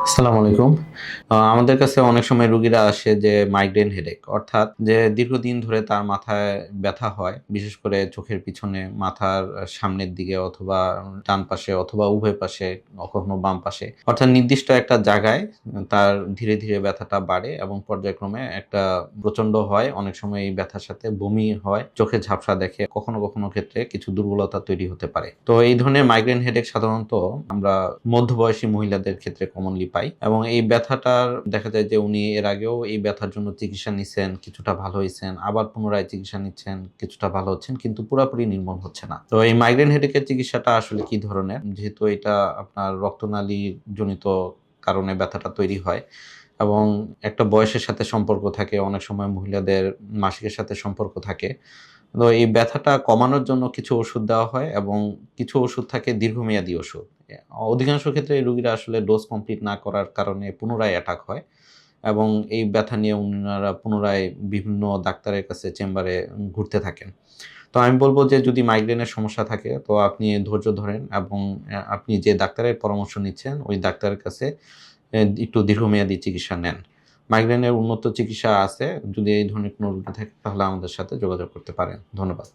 আসসালামু আলাইকুম। আমাদের কাছে অনেক সময় রোগীরা আসে যে মাইগ্রেন হেডেক অর্থাৎ যে দীর্ঘদিন ধরে তার মাথায় ব্যথা হয়। বিশেষ করে চোখের পিছনে, মাথার সামনের দিকে অথবা ডান পাশে অথবা উভয় পাশে, কখনো বাম পাশে। অর্থাৎ নির্দিষ্ট একটা জায়গায় তার ধীরে, ধীরে ব্যথাটা বাড়ে এবং পর্যায়ক্রমে একটা প্রচণ্ড হয়। অনেক সময় এই ব্যথার সাথে বমি হয়, চোখে ঝাপসা দেখে। কখনো, কখনো ক্ষেত্রে কিছু দুর্বলতা তৈরি হতে পারে। তো এই ধরনের মাইগ্রেন হেডেক সাধারণত আমরা মধ্যবয়সী মহিলাদের ক্ষেত্রে কমনলি পাই এবং এই ব্যথাটার দেখা যায় যে উনি এর আগেও এই ব্যথার জন্য চিকিৎসা নিছেন, কিছুটা ভালো হইছেন, আবার পুনরায় চিকিৎসা নিচ্ছেন, কিছুটা ভালো হচ্ছেন কিন্তু পুরাপুরি নির্মূল হচ্ছে না। তো এই মাইগ্রেন হেডেকের চিকিৎসাটা আসলে কি ধরনের? যেহেতু এটা আপনার রক্তনালী জনিত কারণে ব্যথাটা তৈরি হয় এবং একটা বয়সের সাথে সম্পর্ক থাকে, অনেক সময় মহিলাদের মাসিকের সাথে সম্পর্ক থাকে। তো এই ব্যথাটা কমানোর জন্য কিছু ওষুধ দেওয়া হয় এবং কিছু ওষুধ থাকে দীর্ঘমেয়াদী ওষুধ। অধিকাংশ ক্ষেত্রে এই রোগীরা আসলে ডোজ কমপ্লিট না করার কারণে পুনরায় অ্যাটাক হয় এবং এই ব্যথা নিয়ে উনারা পুনরায় বিভিন্ন ডাক্তারের কাছে চেম্বারে ঘুরতে থাকেন। তো আমি বলব যে যদি মাইগ্রেনের সমস্যা থাকে তো আপনি ধৈর্য ধরেন এবং আপনি যে ডাক্তারের পরামর্শ নিচ্ছেন ওই ডাক্তারের কাছে একটু দীর্ঘমেয়াদী চিকিৎসা নেন। মাইগ্রেনের উন্নত চিকিৎসা আছে। যদি এই ধরনের কোনো রোগী থাকে তাহলে আমাদের সাথে যোগাযোগ করতে পারেন। ধন্যবাদ।